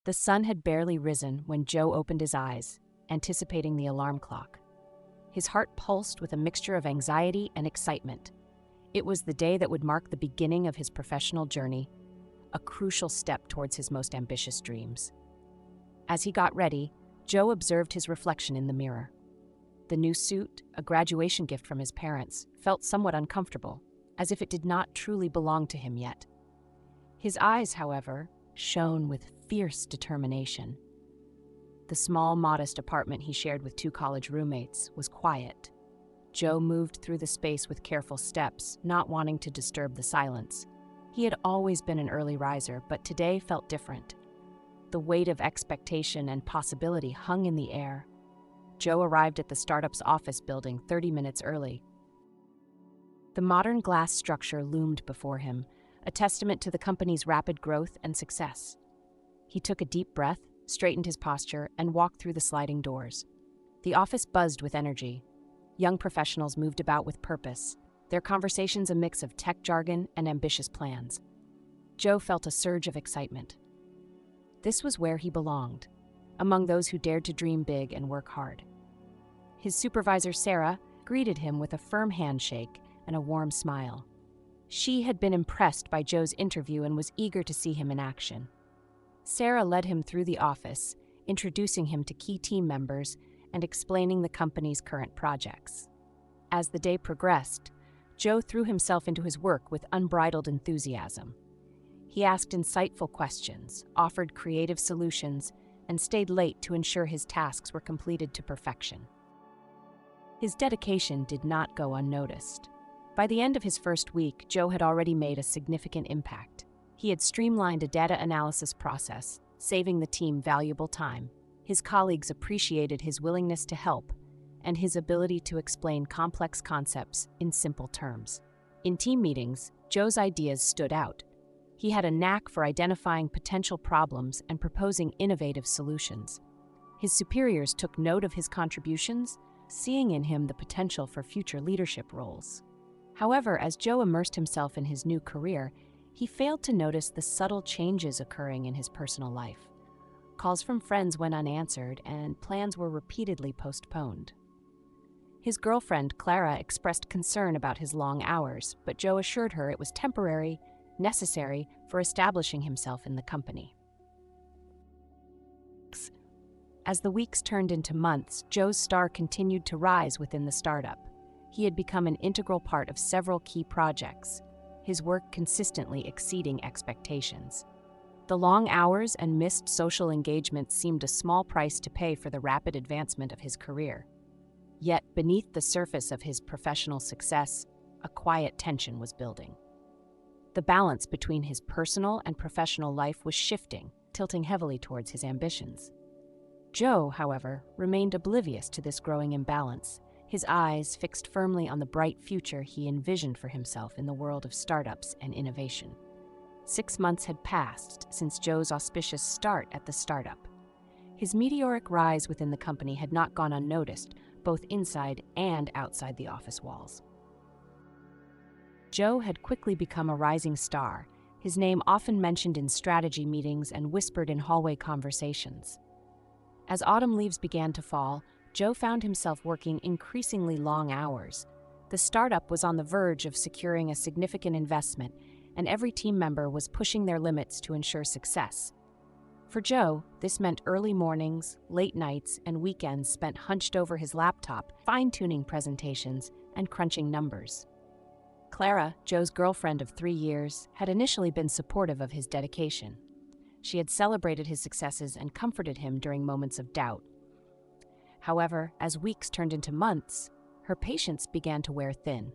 The sun had barely risen when Joe opened his eyes, anticipating the alarm clock. His heart pulsed with a mixture of anxiety and excitement. It was the day that would mark the beginning of his professional journey, a crucial step towards his most ambitious dreams. As he got ready, Joe observed his reflection in the mirror. The new suit, a graduation gift from his parents, felt somewhat uncomfortable, as if it did not truly belong to him yet. His eyes, however, shone with fierce determination. The small, modest apartment he shared with 2 college roommates was quiet. Joe moved through the space with careful steps, not wanting to disturb the silence. He had always been an early riser, but today felt different. The weight of expectation and possibility hung in the air. Joe arrived at the startup's office building 30 minutes early. The modern glass structure loomed before him, a testament to the company's rapid growth and success. He took a deep breath, straightened his posture, and walked through the sliding doors. The office buzzed with energy. Young professionals moved about with purpose, their conversations a mix of tech jargon and ambitious plans. Joe felt a surge of excitement. This was where he belonged, among those who dared to dream big and work hard. His supervisor, Sarah, greeted him with a firm handshake and a warm smile. She had been impressed by Joe's interview and was eager to see him in action. Sarah led him through the office, introducing him to key team members and explaining the company's current projects. As the day progressed, Joe threw himself into his work with unbridled enthusiasm. He asked insightful questions, offered creative solutions, and stayed late to ensure his tasks were completed to perfection. His dedication did not go unnoticed. By the end of his first week, Joe had already made a significant impact. He had streamlined a data analysis process, saving the team valuable time. His colleagues appreciated his willingness to help and his ability to explain complex concepts in simple terms. In team meetings, Joe's ideas stood out. He had a knack for identifying potential problems and proposing innovative solutions. His superiors took note of his contributions, seeing in him the potential for future leadership roles. However, as Joe immersed himself in his new career, he failed to notice the subtle changes occurring in his personal life. Calls from friends went unanswered, and plans were repeatedly postponed. His girlfriend, Clara, expressed concern about his long hours, but Joe assured her it was temporary, necessary for establishing himself in the company. As the weeks turned into months, Joe's star continued to rise within the startup. He had become an integral part of several key projects, his work consistently exceeding expectations. The long hours and missed social engagements seemed a small price to pay for the rapid advancement of his career. Yet, beneath the surface of his professional success, a quiet tension was building. The balance between his personal and professional life was shifting, tilting heavily towards his ambitions. Joe, however, remained oblivious to this growing imbalance, his eyes fixed firmly on the bright future he envisioned for himself in the world of startups and innovation. 6 months had passed since Joe's auspicious start at the startup. His meteoric rise within the company had not gone unnoticed, both inside and outside the office walls. Joe had quickly become a rising star, his name often mentioned in strategy meetings and whispered in hallway conversations. As autumn leaves began to fall, Joe found himself working increasingly long hours. The startup was on the verge of securing a significant investment, and every team member was pushing their limits to ensure success. For Joe, this meant early mornings, late nights, and weekends spent hunched over his laptop, fine-tuning presentations and crunching numbers. Clara, Joe's girlfriend of 3 years, had initially been supportive of his dedication. She had celebrated his successes and comforted him during moments of doubt. However, as weeks turned into months, her patience began to wear thin.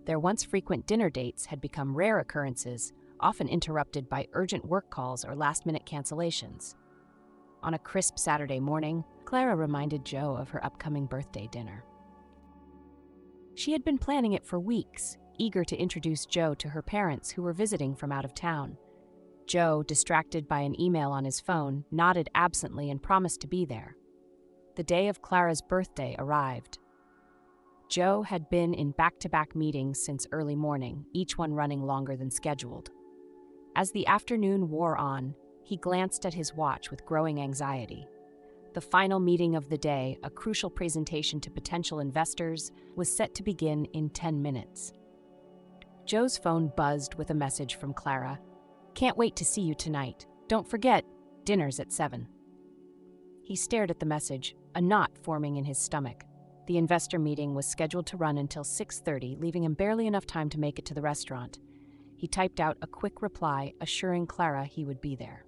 Their once frequent dinner dates had become rare occurrences, often interrupted by urgent work calls or last-minute cancellations. On a crisp Saturday morning, Clara reminded Joe of her upcoming birthday dinner. She had been planning it for weeks, eager to introduce Joe to her parents who were visiting from out of town. Joe, distracted by an email on his phone, nodded absently and promised to be there. The day of Clara's birthday arrived. Joe had been in back-to-back meetings since early morning, each one running longer than scheduled. As the afternoon wore on, He glanced at his watch with growing anxiety. The final meeting of the day, a crucial presentation to potential investors, was set to begin in 10 minutes. Joe's phone buzzed with a message from Clara. "Can't wait to see you tonight. Don't forget, dinner's at 7. He stared at the message, a knot forming in his stomach. The investor meeting was scheduled to run until 6:30, leaving him barely enough time to make it to the restaurant. He typed out a quick reply, assuring Clara he would be there.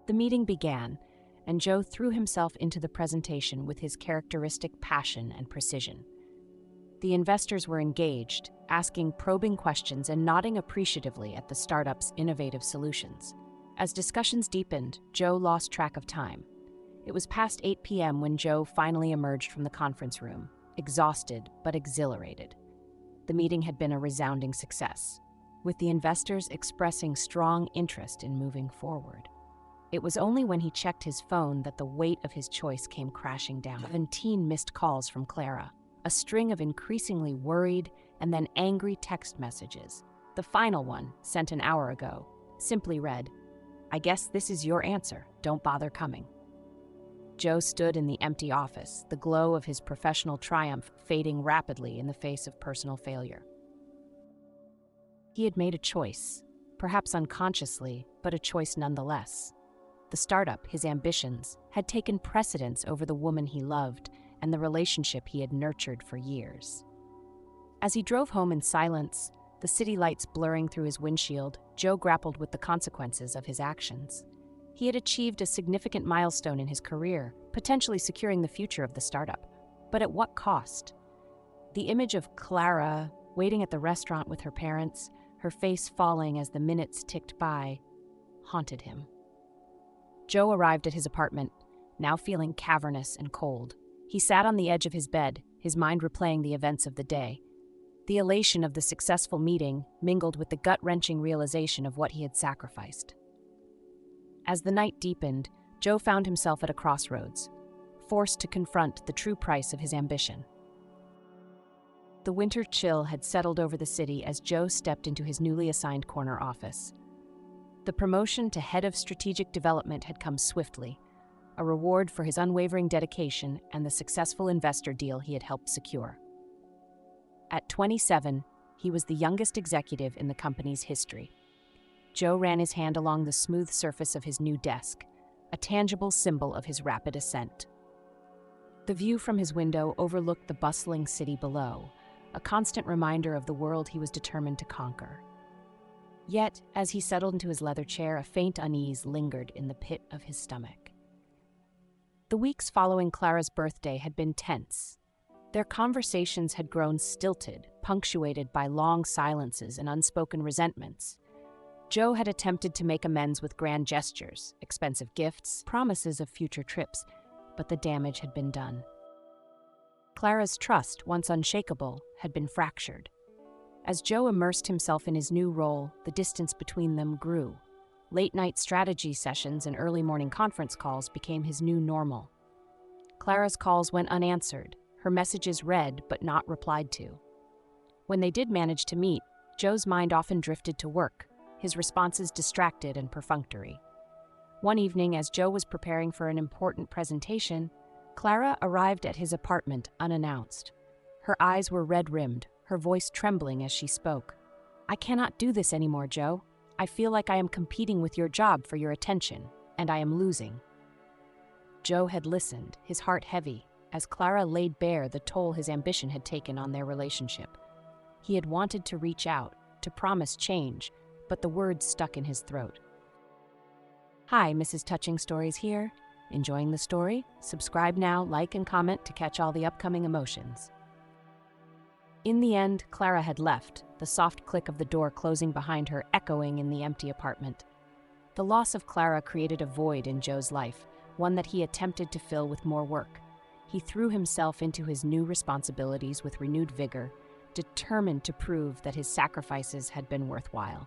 The meeting began, and Joe threw himself into the presentation with his characteristic passion and precision. The investors were engaged, asking probing questions and nodding appreciatively at the startup's innovative solutions. As discussions deepened, Joe lost track of time. It was past 8 p.m. when Joe finally emerged from the conference room, exhausted but exhilarated. The meeting had been a resounding success, with the investors expressing strong interest in moving forward. It was only when he checked his phone that the weight of his choice came crashing down. 17 missed calls from Clara, a string of increasingly worried and then angry text messages. The final one, sent an hour ago, simply read, "I guess this is your answer. Don't bother coming." Joe stood in the empty office, the glow of his professional triumph fading rapidly in the face of personal failure. He had made a choice, perhaps unconsciously, but a choice nonetheless. The startup, his ambitions, had taken precedence over the woman he loved and the relationship he had nurtured for years. As he drove home in silence, the city lights blurring through his windshield, Joe grappled with the consequences of his actions. He had achieved a significant milestone in his career, potentially securing the future of the startup. But at what cost? The image of Clara, waiting at the restaurant with her parents, her face falling as the minutes ticked by, haunted him. Joe arrived at his apartment, now feeling cavernous and cold. He sat on the edge of his bed, his mind replaying the events of the day. The elation of the successful meeting mingled with the gut-wrenching realization of what he had sacrificed. As the night deepened, Joe found himself at a crossroads, forced to confront the true price of his ambition. The winter chill had settled over the city as Joe stepped into his newly assigned corner office. The promotion to head of strategic development had come swiftly, a reward for his unwavering dedication and the successful investor deal he had helped secure. At 27, he was the youngest executive in the company's history. Joe ran his hand along the smooth surface of his new desk, a tangible symbol of his rapid ascent. The view from his window overlooked the bustling city below, a constant reminder of the world he was determined to conquer. Yet, as he settled into his leather chair, a faint unease lingered in the pit of his stomach. The weeks following Clara's birthday had been tense. Their conversations had grown stilted, punctuated by long silences and unspoken resentments. Joe had attempted to make amends with grand gestures, expensive gifts, promises of future trips, but the damage had been done. Clara's trust, once unshakable, had been fractured. As Joe immersed himself in his new role, the distance between them grew. Late-night strategy sessions and early morning conference calls became his new normal. Clara's calls went unanswered, her messages read but not replied to. When they did manage to meet, Joe's mind often drifted to work, his responses distracted and perfunctory. One evening, as Joe was preparing for an important presentation, Clara arrived at his apartment unannounced. Her eyes were red-rimmed, her voice trembling as she spoke. "I cannot do this anymore, Joe. I feel like I am competing with your job for your attention, and I am losing." Joe had listened, his heart heavy, as Clara laid bare the toll his ambition had taken on their relationship. He had wanted to reach out, to promise change, but the words stuck in his throat. "Hi, Mrs. Touching Stories here. Enjoying the story? Subscribe now, like and comment to catch all the upcoming emotions." In the end, Clara had left, the soft click of the door closing behind her echoing in the empty apartment. The loss of Clara created a void in Joe's life, one that he attempted to fill with more work. He threw himself into his new responsibilities with renewed vigor, determined to prove that his sacrifices had been worthwhile.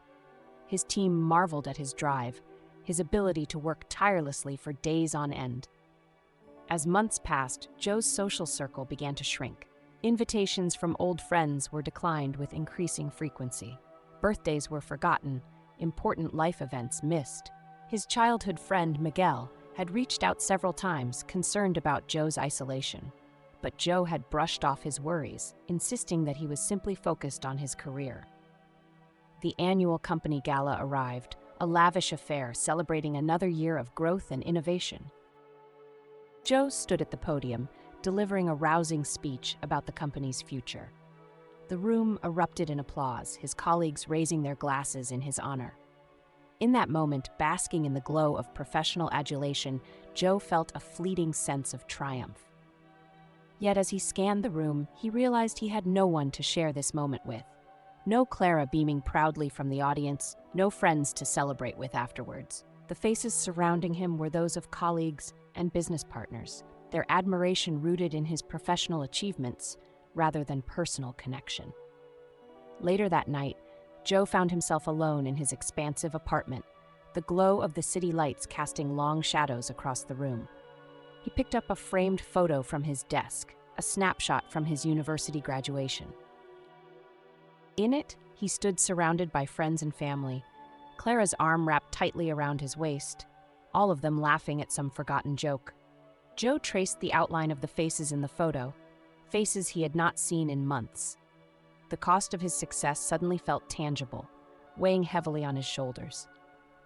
His team marveled at his drive, his ability to work tirelessly for days on end. As months passed, Joe's social circle began to shrink. Invitations from old friends were declined with increasing frequency. Birthdays were forgotten, important life events missed. His childhood friend, Miguel, had reached out several times, concerned about Joe's isolation. But Joe had brushed off his worries, insisting that he was simply focused on his career. The annual company gala arrived, a lavish affair celebrating another year of growth and innovation. Joe stood at the podium, delivering a rousing speech about the company's future. The room erupted in applause, his colleagues raising their glasses in his honor. In that moment, basking in the glow of professional adulation, Joe felt a fleeting sense of triumph. Yet as he scanned the room, he realized he had no one to share this moment with. No Clara beaming proudly from the audience, no friends to celebrate with afterwards. The faces surrounding him were those of colleagues and business partners, their admiration rooted in his professional achievements rather than personal connection. Later that night, Joe found himself alone in his expansive apartment, the glow of the city lights casting long shadows across the room. He picked up a framed photo from his desk, a snapshot from his university graduation. In it, he stood surrounded by friends and family, Clara's arm wrapped tightly around his waist, all of them laughing at some forgotten joke. Joe traced the outline of the faces in the photo, faces he had not seen in months. The cost of his success suddenly felt tangible, weighing heavily on his shoulders.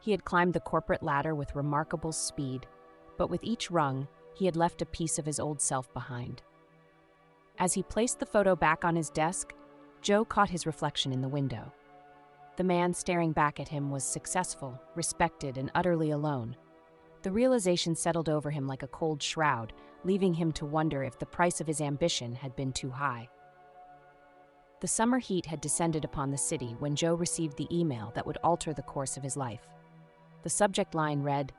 He had climbed the corporate ladder with remarkable speed, but with each rung, he had left a piece of his old self behind. As he placed the photo back on his desk, Joe caught his reflection in the window. The man staring back at him was successful, respected, and utterly alone. The realization settled over him like a cold shroud, leaving him to wonder if the price of his ambition had been too high. The summer heat had descended upon the city when Joe received the email that would alter the course of his life. The subject line read,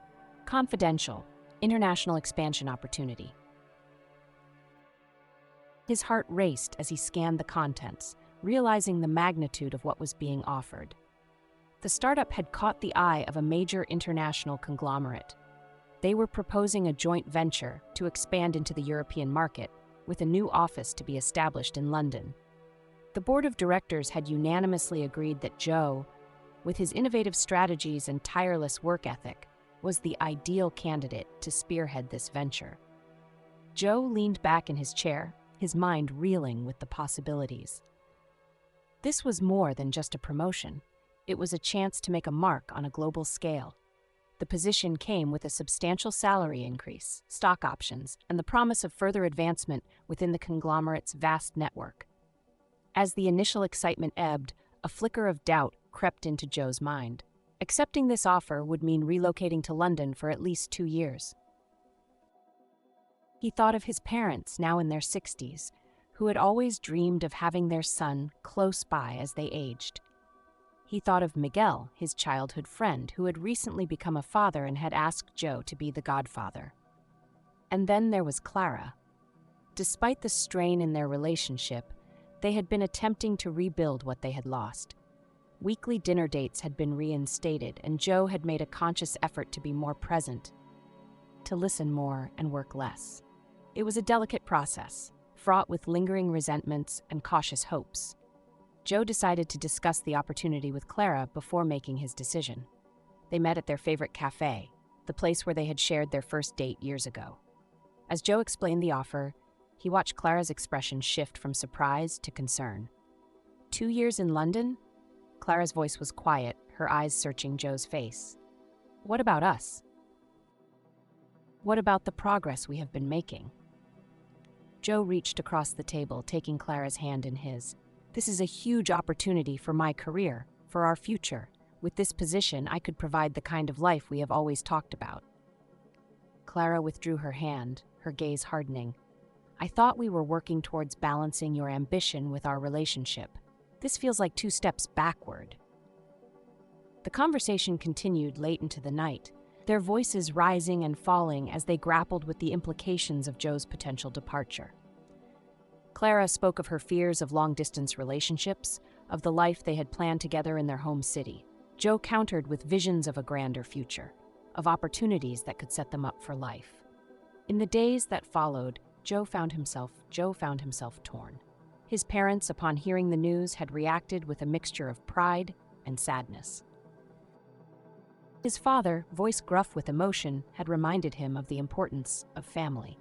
"Confidential, International Expansion Opportunity." His heart raced as he scanned the contents, realizing the magnitude of what was being offered. The startup had caught the eye of a major international conglomerate. They were proposing a joint venture to expand into the European market, with a new office to be established in London. The board of directors had unanimously agreed that Joe, with his innovative strategies and tireless work ethic, was the ideal candidate to spearhead this venture. Joe leaned back in his chair, his mind reeling with the possibilities. This was more than just a promotion. It was a chance to make a mark on a global scale. The position came with a substantial salary increase, stock options, and the promise of further advancement within the conglomerate's vast network. As the initial excitement ebbed, a flicker of doubt crept into Joe's mind. Accepting this offer would mean relocating to London for at least 2 years. He thought of his parents, now in their 60s, who had always dreamed of having their son close by as they aged. He thought of Miguel, his childhood friend, who had recently become a father and had asked Joe to be the godfather. And then there was Clara. Despite the strain in their relationship, they had been attempting to rebuild what they had lost. Weekly dinner dates had been reinstated, and Joe had made a conscious effort to be more present, to listen more and work less. It was a delicate process, fraught with lingering resentments and cautious hopes. Joe decided to discuss the opportunity with Clara before making his decision. They met at their favorite cafe, the place where they had shared their first date years ago. As Joe explained the offer, he watched Clara's expression shift from surprise to concern. 2 years in London? Clara's voice was quiet, her eyes searching Joe's face. What about us? What about the progress we have been making? Joe reached across the table, taking Clara's hand in his. This is a huge opportunity for my career, for our future. With this position, I could provide the kind of life we have always talked about. Clara withdrew her hand, her gaze hardening. I thought we were working towards balancing your ambition with our relationship. This feels like 2 steps backward. The conversation continued late into the night, their voices rising and falling as they grappled with the implications of Joe's potential departure. Clara spoke of her fears of long-distance relationships, of the life they had planned together in their home city. Joe countered with visions of a grander future, of opportunities that could set them up for life. In the days that followed, Joe found himself torn. His parents, upon hearing the news, had reacted with a mixture of pride and sadness. His father, voice gruff with emotion, had reminded him of the importance of family.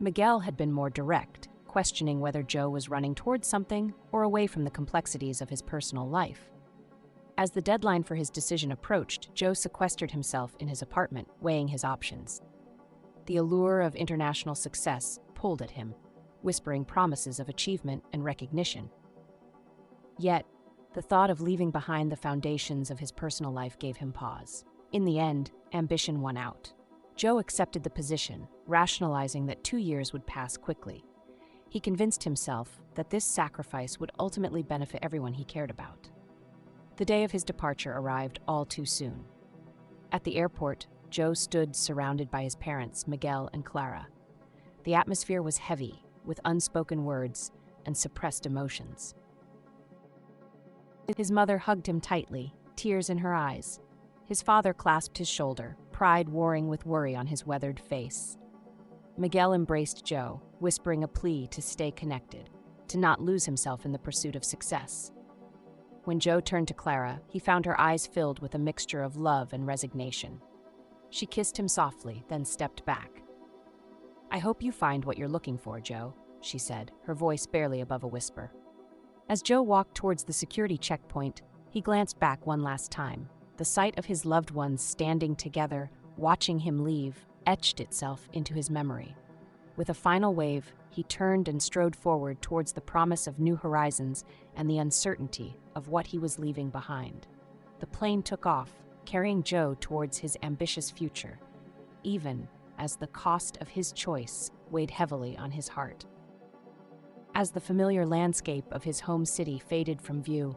Miguel had been more direct, questioning whether Joe was running towards something or away from the complexities of his personal life. As the deadline for his decision approached, Joe sequestered himself in his apartment, weighing his options. The allure of international success pulled at him, whispering promises of achievement and recognition. Yet, the thought of leaving behind the foundations of his personal life gave him pause. In the end, ambition won out. Joe accepted the position, rationalizing that 2 years would pass quickly. He convinced himself that this sacrifice would ultimately benefit everyone he cared about. The day of his departure arrived all too soon. At the airport, Joe stood surrounded by his parents, Miguel and Clara. The atmosphere was heavy, with unspoken words and suppressed emotions. His mother hugged him tightly, tears in her eyes. His father clasped his shoulder, pride warring with worry on his weathered face. Miguel embraced Joe, whispering a plea to stay connected, to not lose himself in the pursuit of success. When Joe turned to Clara, he found her eyes filled with a mixture of love and resignation. She kissed him softly, then stepped back. "I hope you find what you're looking for, Joe," she said, her voice barely above a whisper. As Joe walked towards the security checkpoint, he glanced back one last time. The sight of his loved ones standing together, watching him leave, etched itself into his memory. With a final wave, he turned and strode forward towards the promise of new horizons and the uncertainty of what he was leaving behind. The plane took off, carrying Joe towards his ambitious future, even as the cost of his choice weighed heavily on his heart. As the familiar landscape of his home city faded from view,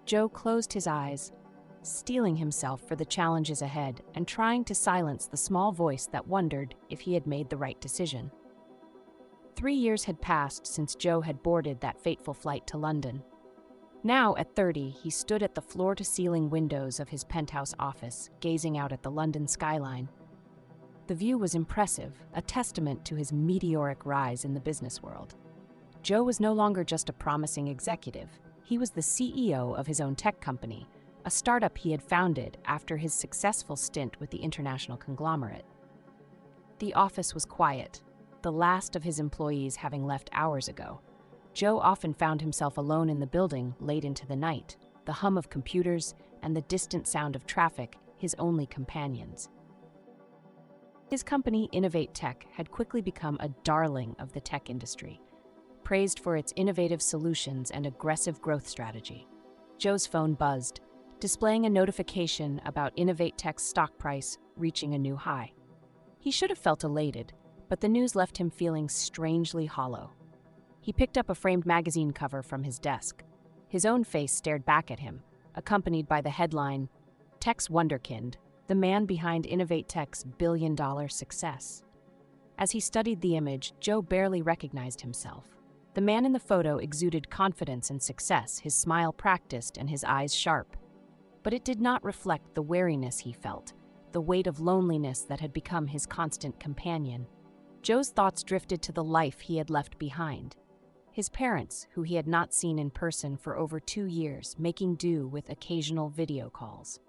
Joe closed his eyes, steeling himself for the challenges ahead and trying to silence the small voice that wondered if he had made the right decision. 3 years had passed since Joe had boarded that fateful flight to London. Now, at 30, he stood at the floor-to-ceiling windows of his penthouse office, gazing out at the London skyline. The view was impressive, a testament to his meteoric rise in the business world. Joe was no longer just a promising executive. He was the CEO of his own tech company, a startup he had founded after his successful stint with the international conglomerate. The office was quiet, the last of his employees having left hours ago. Joe often found himself alone in the building late into the night, the hum of computers and the distant sound of traffic his only companions. His company, Innovate Tech, had quickly become a darling of the tech industry, praised for its innovative solutions and aggressive growth strategy. Joe's phone buzzed, displaying a notification about Innovate Tech's stock price reaching a new high. He should have felt elated, but the news left him feeling strangely hollow. He picked up a framed magazine cover from his desk. His own face stared back at him, accompanied by the headline, "Tech's Wonderkind, the man behind Innovate Tech's billion-dollar success." As he studied the image, Joe barely recognized himself. The man in the photo exuded confidence and success, his smile practiced and his eyes sharp. But it did not reflect the weariness he felt, the weight of loneliness that had become his constant companion. Joe's thoughts drifted to the life he had left behind. His parents, who he had not seen in person for over 2 years, making do with occasional video calls.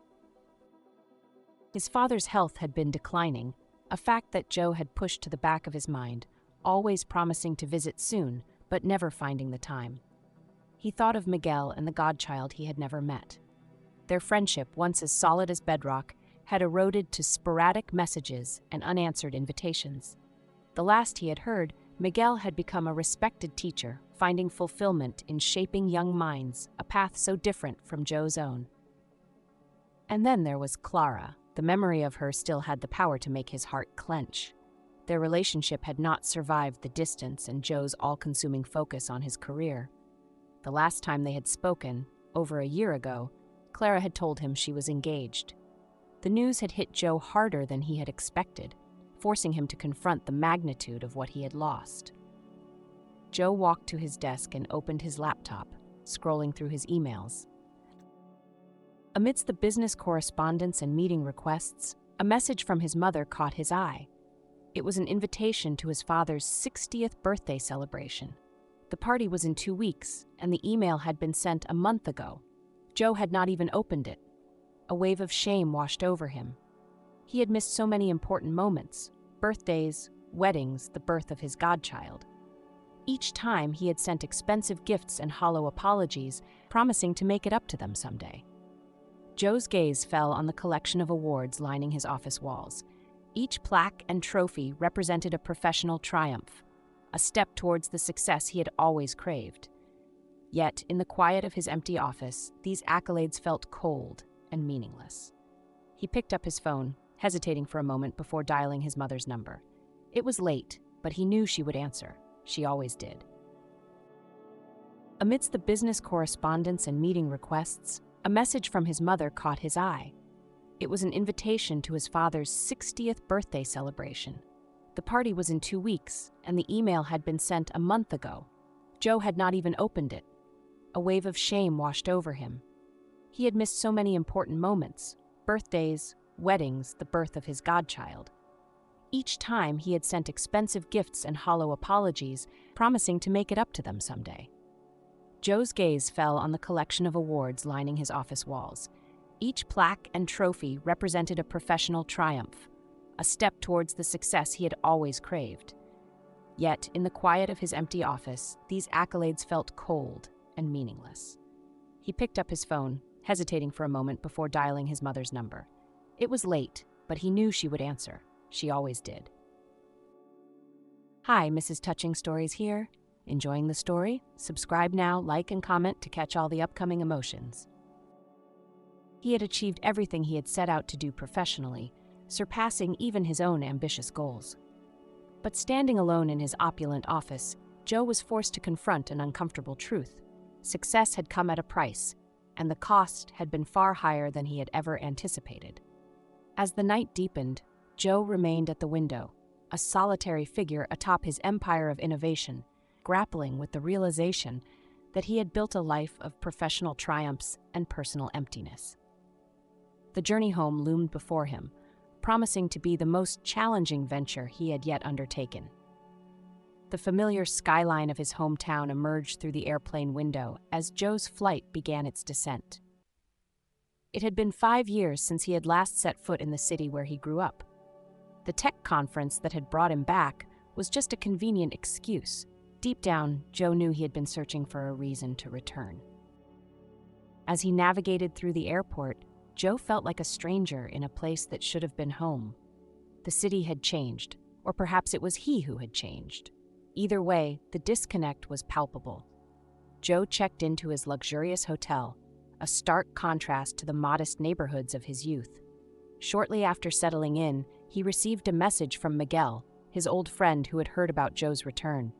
His father's health had been declining, a fact that Joe had pushed to the back of his mind, always promising to visit soon, but never finding the time. He thought of Miguel and the godchild he had never met. Their friendship, once as solid as bedrock, had eroded to sporadic messages and unanswered invitations. The last he had heard, Miguel had become a respected teacher, finding fulfillment in shaping young minds, a path so different from Joe's own. And then there was Clara. The memory of her still had the power to make his heart clench. Their relationship had not survived the distance and Joe's all-consuming focus on his career. The last time they had spoken, over a year ago, Clara had told him she was engaged. The news had hit Joe harder than he had expected, forcing him to confront the magnitude of what he had lost. Joe walked to his desk and opened his laptop, scrolling through his emails. Amidst the business correspondence and meeting requests, a message from his mother caught his eye. It was an invitation to his father's 60th birthday celebration. The party was in 2 weeks, and the email had been sent a month ago. Joe had not even opened it. A wave of shame washed over him. He had missed so many important moments: birthdays, weddings, the birth of his godchild. Each time he had sent expensive gifts and hollow apologies, promising to make it up to them someday. Joe's gaze fell on the collection of awards lining his office walls. Each plaque and trophy represented a professional triumph, a step towards the success he had always craved. Yet, in the quiet of his empty office, these accolades felt cold and meaningless. He picked up his phone, hesitating for a moment before dialing his mother's number. It was late, but he knew she would answer. She always did. Amidst the business correspondence and meeting requests, a message from his mother caught his eye. It was an invitation to his father's 60th birthday celebration. The party was in 2 weeks, and the email had been sent a month ago. Joe had not even opened it. A wave of shame washed over him. He had missed so many important moments: birthdays, weddings, the birth of his godchild. Each time he had sent expensive gifts and hollow apologies, promising to make it up to them someday. Joe's gaze fell on the collection of awards lining his office walls. Each plaque and trophy represented a professional triumph, a step towards the success he had always craved. Yet, in the quiet of his empty office, these accolades felt cold and meaningless. He picked up his phone, hesitating for a moment before dialing his mother's number. It was late, but he knew she would answer. She always did. Hi, Mrs. Touching Stories here. Enjoying the story? Subscribe now, like and comment to catch all the upcoming emotions. He had achieved everything he had set out to do professionally, surpassing even his own ambitious goals. But standing alone in his opulent office, Joe was forced to confront an uncomfortable truth. Success had come at a price, and the cost had been far higher than he had ever anticipated. As the night deepened, Joe remained at the window, a solitary figure atop his empire of innovation, grappling with the realization that he had built a life of professional triumphs and personal emptiness. The journey home loomed before him, promising to be the most challenging venture he had yet undertaken. The familiar skyline of his hometown emerged through the airplane window as Joe's flight began its descent. It had been 5 years since he had last set foot in the city where he grew up. The tech conference that had brought him back was just a convenient excuse. Deep down, Joe knew he had been searching for a reason to return. As he navigated through the airport, Joe felt like a stranger in a place that should have been home. The city had changed, or perhaps it was he who had changed. Either way, the disconnect was palpable. Joe checked into his luxurious hotel, a stark contrast to the modest neighborhoods of his youth. Shortly after settling in, he received a message from Miguel, his old friend who had heard about Joe's return.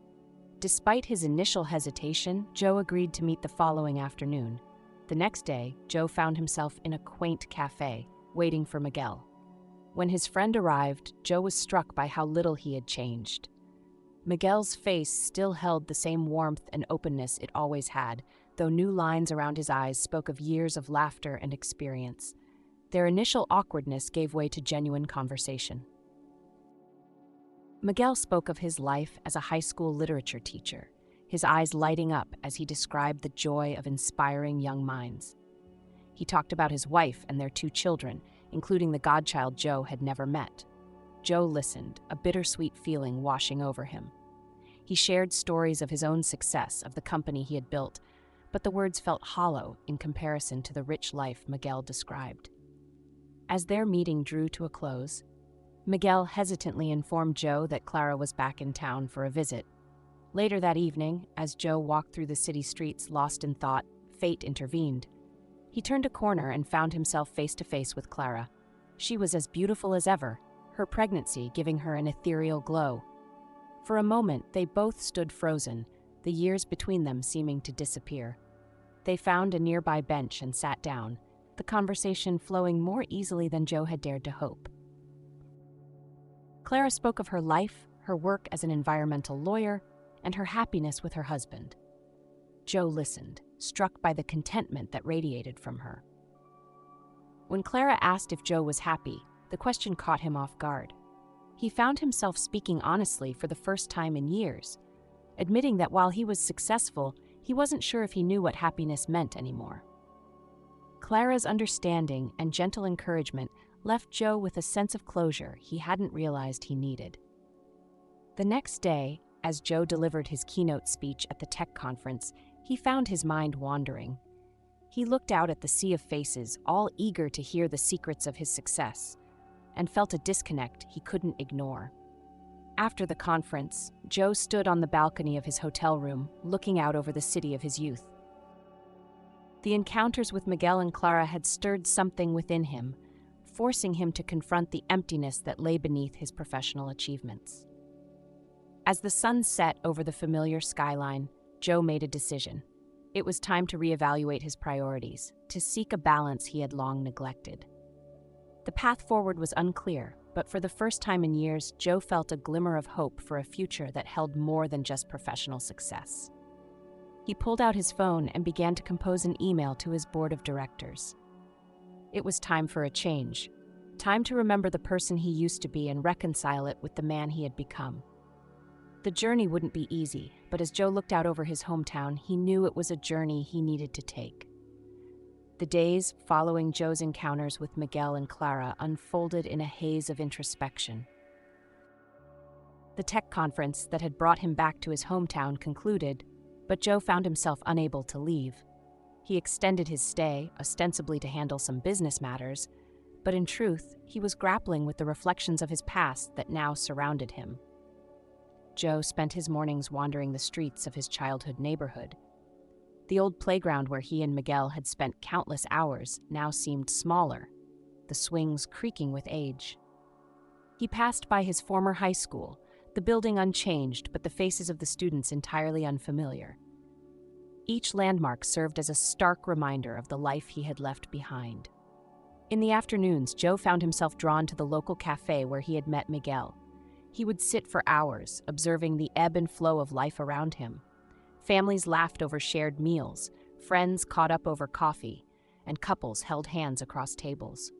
Despite his initial hesitation, Joe agreed to meet the following afternoon. The next day, Joe found himself in a quaint cafe, waiting for Miguel. When his friend arrived, Joe was struck by how little he had changed. Miguel's face still held the same warmth and openness it always had, though new lines around his eyes spoke of years of laughter and experience. Their initial awkwardness gave way to genuine conversation. Miguel spoke of his life as a high school literature teacher, his eyes lighting up as he described the joy of inspiring young minds. He talked about his wife and their 2 children, including the godchild Joe had never met. Joe listened, a bittersweet feeling washing over him. He shared stories of his own success, of the company he had built, but the words felt hollow in comparison to the rich life Miguel described. As their meeting drew to a close, Miguel hesitantly informed Joe that Clara was back in town for a visit. Later that evening, as Joe walked through the city streets lost in thought, fate intervened. He turned a corner and found himself face to face with Clara. She was as beautiful as ever, her pregnancy giving her an ethereal glow. For a moment, they both stood frozen, the years between them seeming to disappear. They found a nearby bench and sat down, the conversation flowing more easily than Joe had dared to hope. Clara spoke of her life, her work as an environmental lawyer, and her happiness with her husband. Joe listened, struck by the contentment that radiated from her. When Clara asked if Joe was happy, the question caught him off guard. He found himself speaking honestly for the first time in years, admitting that while he was successful, he wasn't sure if he knew what happiness meant anymore. Clara's understanding and gentle encouragement left Joe with a sense of closure he hadn't realized he needed. The next day, as Joe delivered his keynote speech at the tech conference, he found his mind wandering. He looked out at the sea of faces, all eager to hear the secrets of his success, and felt a disconnect he couldn't ignore. After the conference, Joe stood on the balcony of his hotel room, looking out over the city of his youth. The encounters with Miguel and Clara had stirred something within him, forcing him to confront the emptiness that lay beneath his professional achievements. As the sun set over the familiar skyline, Joe made a decision. It was time to reevaluate his priorities, to seek a balance he had long neglected. The path forward was unclear, but for the first time in years, Joe felt a glimmer of hope for a future that held more than just professional success. He pulled out his phone and began to compose an email to his board of directors. It was time for a change, time to remember the person he used to be and reconcile it with the man he had become. The journey wouldn't be easy, but as Joe looked out over his hometown, he knew it was a journey he needed to take. The days following Joe's encounters with Miguel and Clara unfolded in a haze of introspection. The tech conference that had brought him back to his hometown concluded, but Joe found himself unable to leave. He extended his stay, ostensibly to handle some business matters, but in truth, he was grappling with the reflections of his past that now surrounded him. Joe spent his mornings wandering the streets of his childhood neighborhood. The old playground where he and Miguel had spent countless hours now seemed smaller, the swings creaking with age. He passed by his former high school, the building unchanged but the faces of the students entirely unfamiliar. Each landmark served as a stark reminder of the life he had left behind. In the afternoons, Joe found himself drawn to the local cafe where he had met Miguel. He would sit for hours, observing the ebb and flow of life around him. Families laughed over shared meals, friends caught up over coffee, and couples held hands across tables.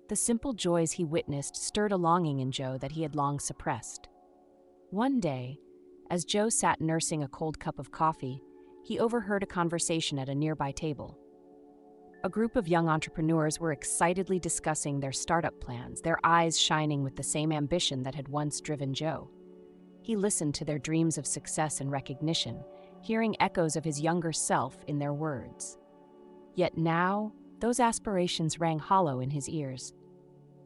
The simple joys he witnessed stirred a longing in Joe that he had long suppressed. One day, as Joe sat nursing a cold cup of coffee, he overheard a conversation at a nearby table. A group of young entrepreneurs were excitedly discussing their startup plans, their eyes shining with the same ambition that had once driven Joe. He listened to their dreams of success and recognition, hearing echoes of his younger self in their words. Yet now, those aspirations rang hollow in his ears.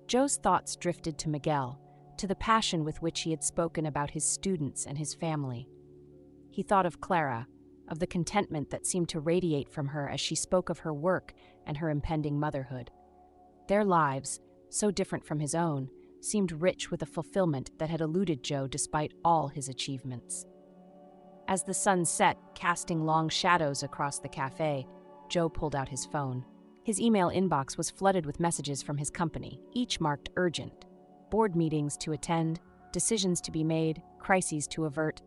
Joe's thoughts drifted to Miguel, to the passion with which he had spoken about his students and his family. He thought of Clara, of the contentment that seemed to radiate from her as she spoke of her work and her impending motherhood. Their lives, so different from his own, seemed rich with a fulfillment that had eluded Joe despite all his achievements. As the sun set, casting long shadows across the cafe, Joe pulled out his phone. His email inbox was flooded with messages from his company, each marked urgent. Board meetings to attend, decisions to be made, crises to avert.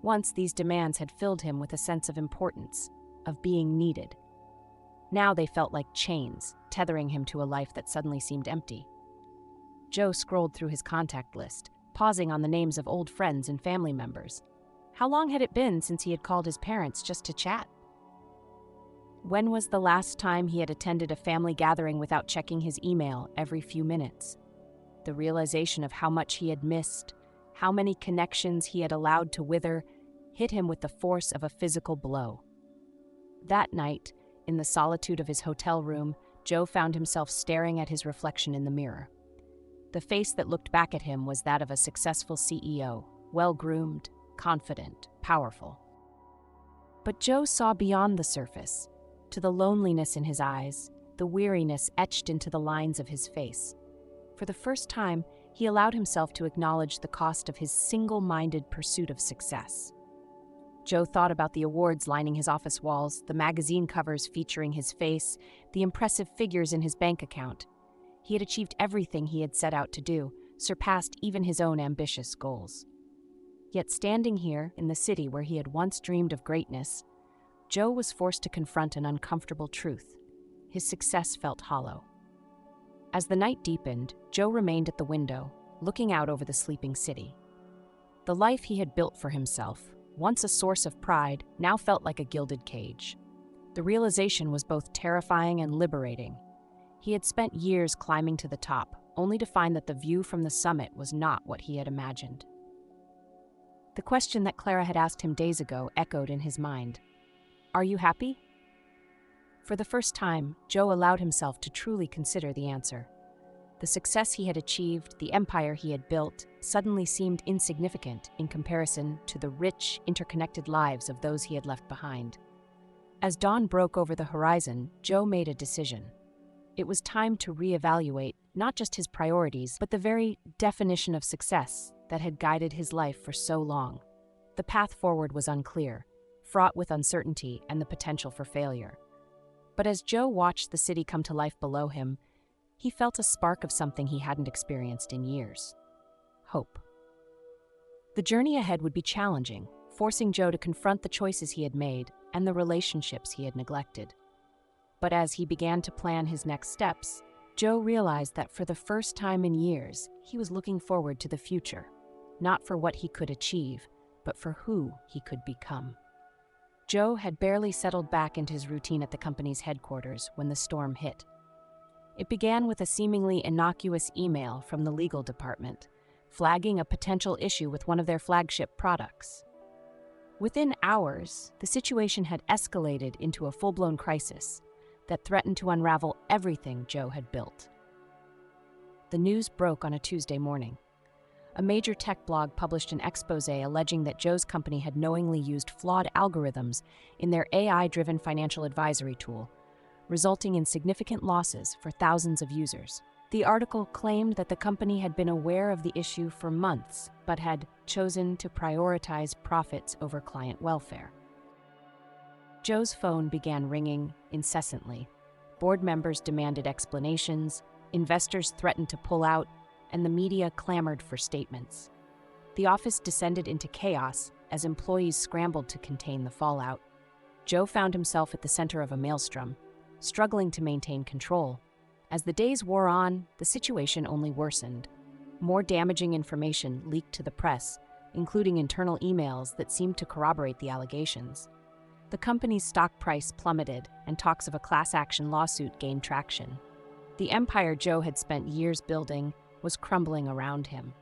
Once these demands had filled him with a sense of importance, of being needed. Now they felt like chains, tethering him to a life that suddenly seemed empty. Joe scrolled through his contact list, pausing on the names of old friends and family members. How long had it been since he had called his parents just to chat? When was the last time he had attended a family gathering without checking his email every few minutes? The realization of how much he had missed, how many connections he had allowed to wither, hit him with the force of a physical blow. That night, in the solitude of his hotel room, Joe found himself staring at his reflection in the mirror. The face that looked back at him was that of a successful CEO, well-groomed, confident, powerful. But Joe saw beyond the surface, to the loneliness in his eyes, the weariness etched into the lines of his face. For the first time, he allowed himself to acknowledge the cost of his single-minded pursuit of success. Joe thought about the awards lining his office walls, the magazine covers featuring his face, the impressive figures in his bank account. He had achieved everything he had set out to do, surpassed even his own ambitious goals. Yet standing here, in the city where he had once dreamed of greatness, Joe was forced to confront an uncomfortable truth. His success felt hollow. As the night deepened, Joe remained at the window, looking out over the sleeping city. The life he had built for himself, once a source of pride, now felt like a gilded cage. The realization was both terrifying and liberating. He had spent years climbing to the top, only to find that the view from the summit was not what he had imagined. The question that Clara had asked him days ago echoed in his mind. "Are you happy?" For the first time, Joe allowed himself to truly consider the answer. The success he had achieved, the empire he had built, suddenly seemed insignificant in comparison to the rich, interconnected lives of those he had left behind. As dawn broke over the horizon, Joe made a decision. It was time to reevaluate not just his priorities, but the very definition of success that had guided his life for so long. The path forward was unclear, fraught with uncertainty and the potential for failure. But as Joe watched the city come to life below him, he felt a spark of something he hadn't experienced in years: hope. The journey ahead would be challenging, forcing Joe to confront the choices he had made and the relationships he had neglected. But as he began to plan his next steps, Joe realized that for the first time in years, he was looking forward to the future, not for what he could achieve, but for who he could become. Joe had barely settled back into his routine at the company's headquarters when the storm hit. It began with a seemingly innocuous email from the legal department, flagging a potential issue with one of their flagship products. Within hours, the situation had escalated into a full-blown crisis that threatened to unravel everything Joe had built. The news broke on a Tuesday morning. A major tech blog published an expose alleging that Joe's company had knowingly used flawed algorithms in their AI-driven financial advisory tool, resulting in significant losses for thousands of users. The article claimed that the company had been aware of the issue for months, but had chosen to prioritize profits over client welfare. Joe's phone began ringing incessantly. Board members demanded explanations, investors threatened to pull out, and the media clamored for statements. The office descended into chaos as employees scrambled to contain the fallout. Joe found himself at the center of a maelstrom, struggling to maintain control. As the days wore on, the situation only worsened. More damaging information leaked to the press, including internal emails that seemed to corroborate the allegations. The company's stock price plummeted, and talks of a class action lawsuit gained traction. The empire Joe had spent years building was crumbling around him.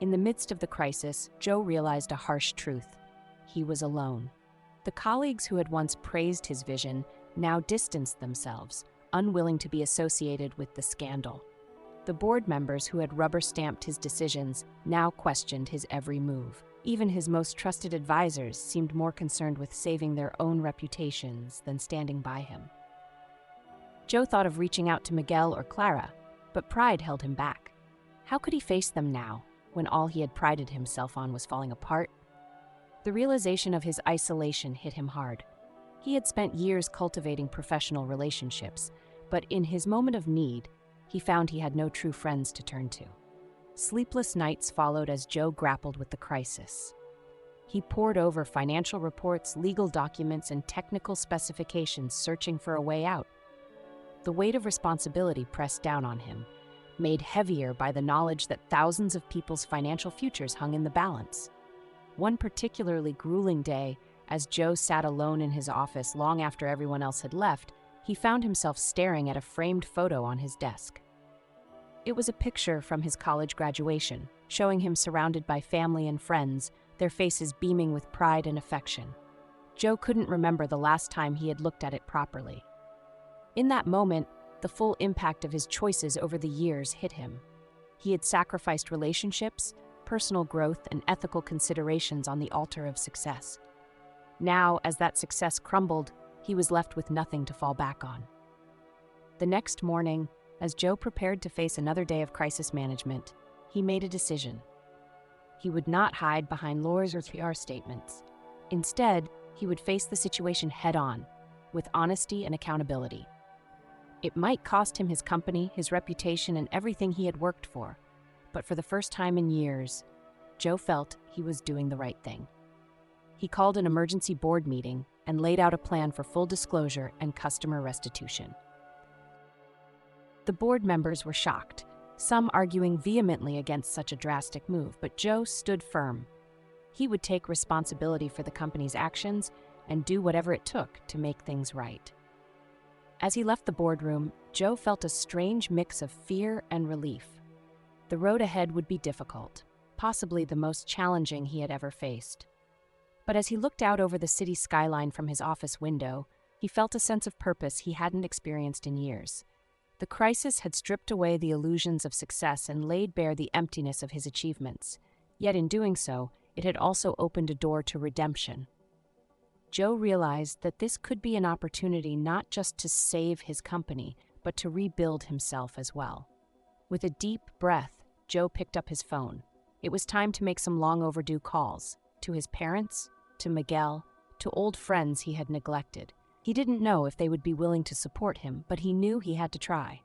In the midst of the crisis, Joe realized a harsh truth. He was alone. The colleagues who had once praised his vision now distanced themselves, unwilling to be associated with the scandal. The board members who had rubber-stamped his decisions now questioned his every move. Even his most trusted advisors seemed more concerned with saving their own reputations than standing by him. Joe thought of reaching out to Miguel or Clara, but pride held him back. How could he face them now, when all he had prided himself on was falling apart? The realization of his isolation hit him hard. He had spent years cultivating professional relationships, but in his moment of need, he found he had no true friends to turn to. Sleepless nights followed as Joe grappled with the crisis. He pored over financial reports, legal documents, and technical specifications, searching for a way out. The weight of responsibility pressed down on him, made heavier by the knowledge that thousands of people's financial futures hung in the balance. One particularly grueling day, as Joe sat alone in his office long after everyone else had left, he found himself staring at a framed photo on his desk. It was a picture from his college graduation, showing him surrounded by family and friends, their faces beaming with pride and affection. Joe couldn't remember the last time he had looked at it properly. In that moment, the full impact of his choices over the years hit him. He had sacrificed relationships, personal growth, and ethical considerations on the altar of success. Now, as that success crumbled, he was left with nothing to fall back on. The next morning, as Joe prepared to face another day of crisis management, he made a decision. He would not hide behind lawyers or PR statements. Instead, he would face the situation head-on, with honesty and accountability. It might cost him his company, his reputation, and everything he had worked for, but for the first time in years, Joe felt he was doing the right thing. He called an emergency board meeting and laid out a plan for full disclosure and customer restitution. The board members were shocked, some arguing vehemently against such a drastic move, but Joe stood firm. He would take responsibility for the company's actions, and do whatever it took to make things right. As he left the boardroom, Joe felt a strange mix of fear and relief. The road ahead would be difficult, possibly the most challenging he had ever faced. But as he looked out over the city skyline from his office window, he felt a sense of purpose he hadn't experienced in years. The crisis had stripped away the illusions of success and laid bare the emptiness of his achievements. Yet in doing so, it had also opened a door to redemption. Joe realized that this could be an opportunity not just to save his company, but to rebuild himself as well. With a deep breath, Joe picked up his phone. It was time to make some long overdue calls, to his parents, to Miguel, to old friends he had neglected. He didn't know if they would be willing to support him, but he knew he had to try.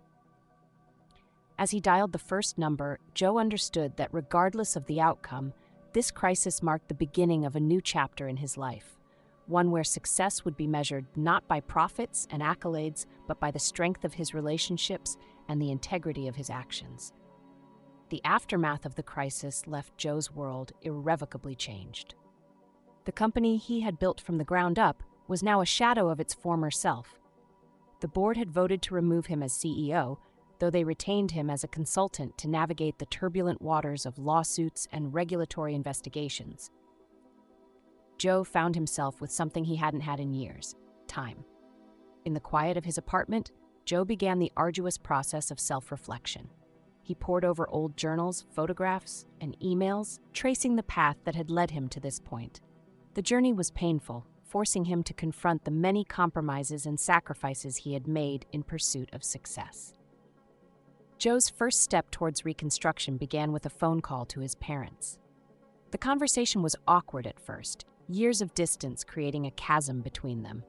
As he dialed the first number, Joe understood that regardless of the outcome, this crisis marked the beginning of a new chapter in his life, one where success would be measured not by profits and accolades, but by the strength of his relationships and the integrity of his actions. The aftermath of the crisis left Joe's world irrevocably changed. The company he had built from the ground up was now a shadow of its former self. The board had voted to remove him as CEO, though they retained him as a consultant to navigate the turbulent waters of lawsuits and regulatory investigations. Joe found himself with something he hadn't had in years: time. In the quiet of his apartment, Joe began the arduous process of self-reflection. He pored over old journals, photographs, and emails, tracing the path that had led him to this point. The journey was painful, forcing him to confront the many compromises and sacrifices he had made in pursuit of success. Joe's first step towards reconstruction began with a phone call to his parents. The conversation was awkward at first, years of distance creating a chasm between them.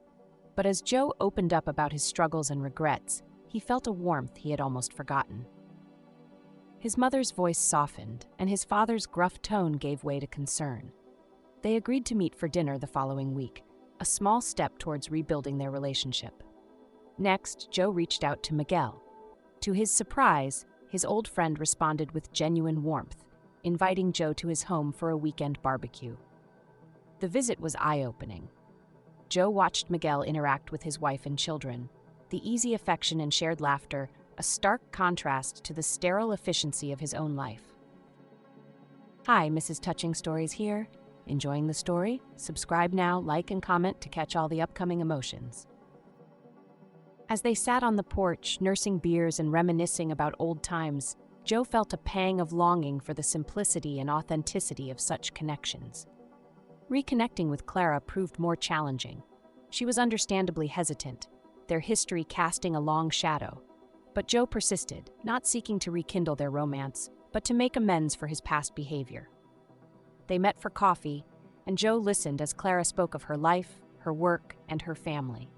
But as Joe opened up about his struggles and regrets, he felt a warmth he had almost forgotten. His mother's voice softened, and his father's gruff tone gave way to concern. They agreed to meet for dinner the following week, a small step towards rebuilding their relationship. Next, Joe reached out to Miguel. To his surprise, his old friend responded with genuine warmth, inviting Joe to his home for a weekend barbecue. The visit was eye-opening. Joe watched Miguel interact with his wife and children, the easy affection and shared laughter, a stark contrast to the sterile efficiency of his own life. Hi, Mrs. Touching Stories here. Enjoying the story? Subscribe now, like, and comment to catch all the upcoming emotions. As they sat on the porch, nursing beers and reminiscing about old times, Joe felt a pang of longing for the simplicity and authenticity of such connections. Reconnecting with Clara proved more challenging. She was understandably hesitant, their history casting a long shadow. But Joe persisted, not seeking to rekindle their romance, but to make amends for his past behavior. They met for coffee, and Joe listened as Clara spoke of her life, her work, and her family.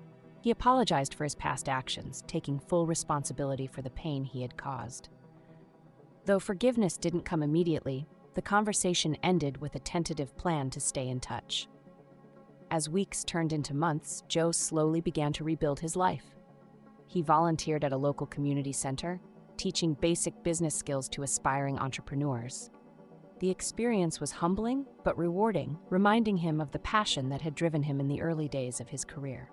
He apologized for his past actions, taking full responsibility for the pain he had caused. Though forgiveness didn't come immediately, the conversation ended with a tentative plan to stay in touch. As weeks turned into months, Joe slowly began to rebuild his life. He volunteered at a local community center, teaching basic business skills to aspiring entrepreneurs. The experience was humbling but rewarding, reminding him of the passion that had driven him in the early days of his career.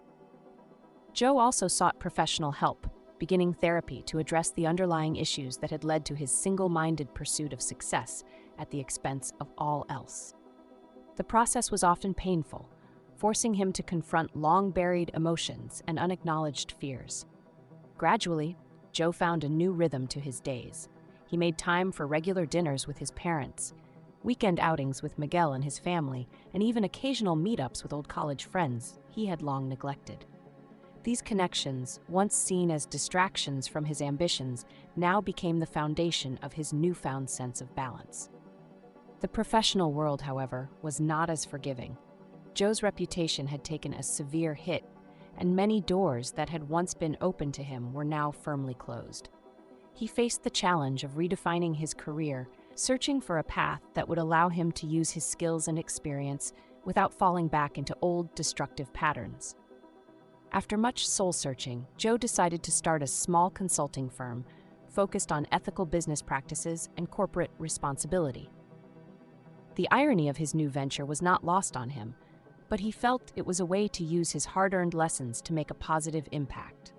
Joe also sought professional help, beginning therapy to address the underlying issues that had led to his single-minded pursuit of success at the expense of all else. The process was often painful, forcing him to confront long-buried emotions and unacknowledged fears. Gradually, Joe found a new rhythm to his days. He made time for regular dinners with his parents, weekend outings with Miguel and his family, and even occasional meetups with old college friends he had long neglected. These connections, once seen as distractions from his ambitions, now became the foundation of his newfound sense of balance. The professional world, however, was not as forgiving. Joe's reputation had taken a severe hit, and many doors that had once been open to him were now firmly closed. He faced the challenge of redefining his career, searching for a path that would allow him to use his skills and experience without falling back into old, destructive patterns. After much soul-searching, Joe decided to start a small consulting firm focused on ethical business practices and corporate responsibility. The irony of his new venture was not lost on him. but he felt it was a way to use his hard-earned lessons to make a positive impact.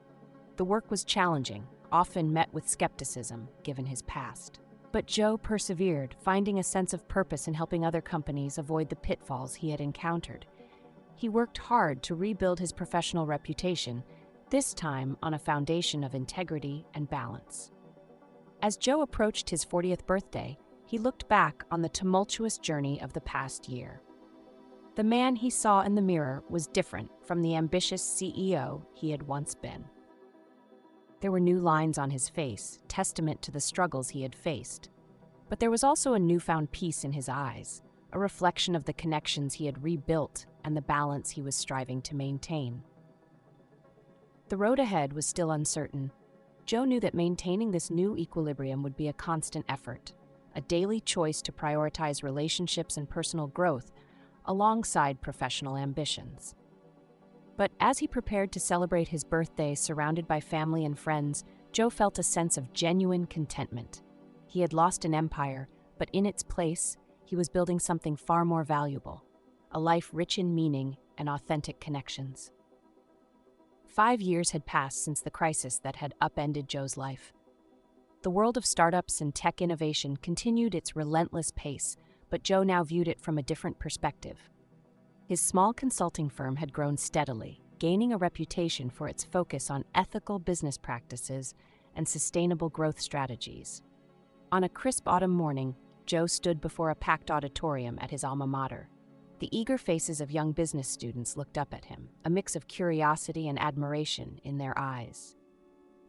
The work was challenging, often met with skepticism, given his past. But Joe persevered, finding a sense of purpose in helping other companies avoid the pitfalls he had encountered. He worked hard to rebuild his professional reputation, this time on a foundation of integrity and balance. As Joe approached his 40th birthday, he looked back on the tumultuous journey of the past year. The man he saw in the mirror was different from the ambitious CEO he had once been. There were new lines on his face, testament to the struggles he had faced. But there was also a newfound peace in his eyes, a reflection of the connections he had rebuilt and the balance he was striving to maintain. The road ahead was still uncertain. Joe knew that maintaining this new equilibrium would be a constant effort, a daily choice to prioritize relationships and personal growth alongside professional ambitions. But as he prepared to celebrate his birthday surrounded by family and friends, Joe felt a sense of genuine contentment. He had lost an empire, but in its place, he was building something far more valuable, a life rich in meaning and authentic connections. 5 years had passed since the crisis that had upended Joe's life. The world of startups and tech innovation continued its relentless pace, but Joe now viewed it from a different perspective. His small consulting firm had grown steadily, gaining a reputation for its focus on ethical business practices and sustainable growth strategies. On a crisp autumn morning, Joe stood before a packed auditorium at his alma mater. The eager faces of young business students looked up at him, a mix of curiosity and admiration in their eyes.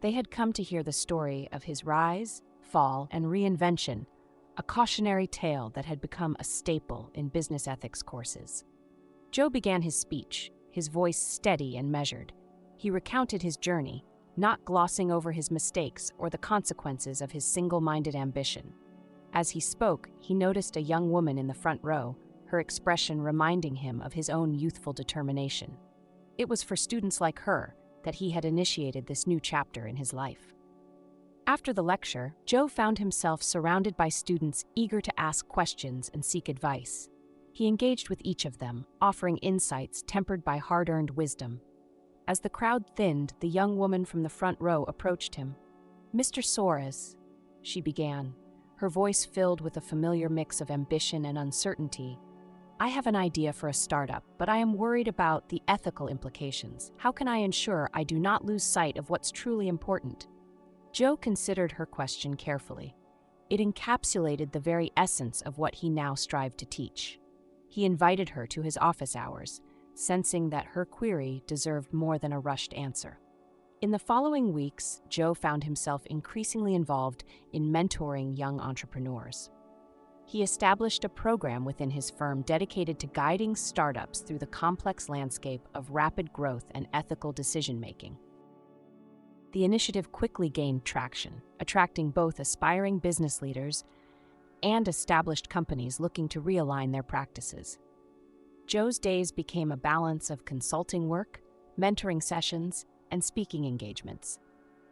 They had come to hear the story of his rise, fall, and reinvention, a cautionary tale that had become a staple in business ethics courses. Joe began his speech, his voice steady and measured. He recounted his journey, not glossing over his mistakes or the consequences of his single-minded ambition. As he spoke, he noticed a young woman in the front row, her expression reminding him of his own youthful determination. It was for students like her that he had initiated this new chapter in his life. After the lecture, Joe found himself surrounded by students eager to ask questions and seek advice. He engaged with each of them, offering insights tempered by hard-earned wisdom. As the crowd thinned, the young woman from the front row approached him. "Mr. Soares," she began, her voice filled with a familiar mix of ambition and uncertainty. "I have an idea for a startup, but I am worried about the ethical implications. How can I ensure I do not lose sight of what's truly important?" Joe considered her question carefully. It encapsulated the very essence of what he now strived to teach. He invited her to his office hours, sensing that her query deserved more than a rushed answer. In the following weeks, Joe found himself increasingly involved in mentoring young entrepreneurs. He established a program within his firm dedicated to guiding startups through the complex landscape of rapid growth and ethical decision-making. The initiative quickly gained traction, attracting both aspiring business leaders and established companies looking to realign their practices. Joe's days became a balance of consulting work, mentoring sessions, and speaking engagements.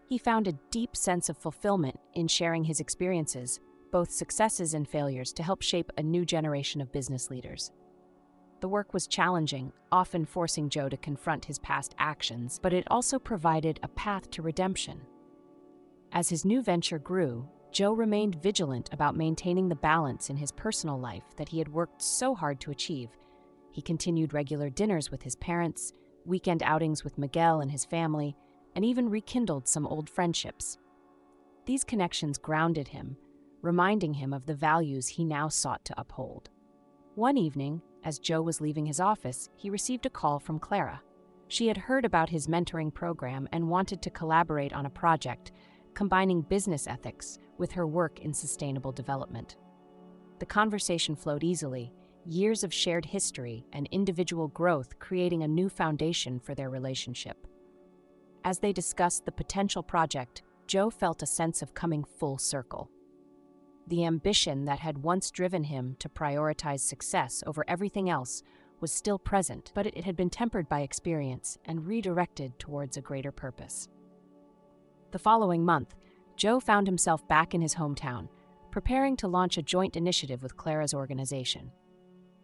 He found a deep sense of fulfillment in sharing his experiences, both successes and failures, to help shape a new generation of business leaders. The work was challenging, often forcing Joe to confront his past actions, but it also provided a path to redemption. As his new venture grew, Joe remained vigilant about maintaining the balance in his personal life that he had worked so hard to achieve. He continued regular dinners with his parents, weekend outings with Miguel and his family, and even rekindled some old friendships. These connections grounded him, reminding him of the values he now sought to uphold. One evening, as Joe was leaving his office, he received a call from Clara. She had heard about his mentoring program and wanted to collaborate on a project, combining business ethics with her work in sustainable development. The conversation flowed easily, years of shared history and individual growth creating a new foundation for their relationship. As they discussed the potential project, Joe felt a sense of coming full circle. The ambition that had once driven him to prioritize success over everything else was still present, but it had been tempered by experience and redirected towards a greater purpose. The following month, Joe found himself back in his hometown, preparing to launch a joint initiative with Clara's organization.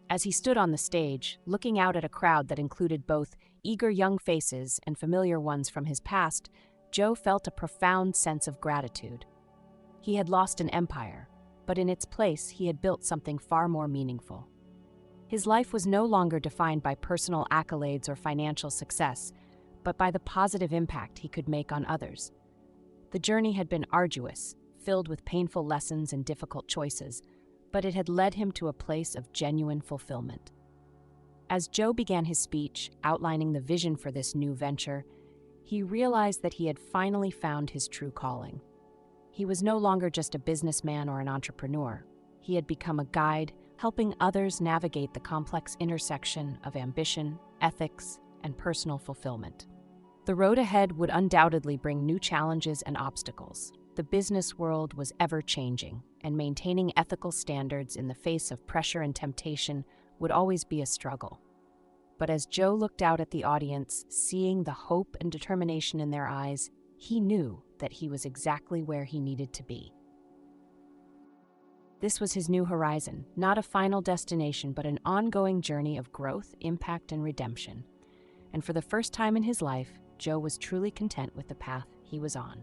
As he stood on the stage, looking out at a crowd that included both eager young faces and familiar ones from his past, Joe felt a profound sense of gratitude. He had lost an empire, but in its place he had built something far more meaningful. His life was no longer defined by personal accolades or financial success, but by the positive impact he could make on others. The journey had been arduous, filled with painful lessons and difficult choices, but it had led him to a place of genuine fulfillment. As Joe began his speech, outlining the vision for this new venture, he realized that he had finally found his true calling. He was no longer just a businessman or an entrepreneur. He had become a guide, helping others navigate the complex intersection of ambition, ethics, and personal fulfillment. The road ahead would undoubtedly bring new challenges and obstacles. The business world was ever-changing, and maintaining ethical standards in the face of pressure and temptation would always be a struggle. But as Joe looked out at the audience, seeing the hope and determination in their eyes, he knew that he was exactly where he needed to be. This was his new horizon, not a final destination, but an ongoing journey of growth, impact, and redemption. And for the first time in his life, Joe was truly content with the path he was on.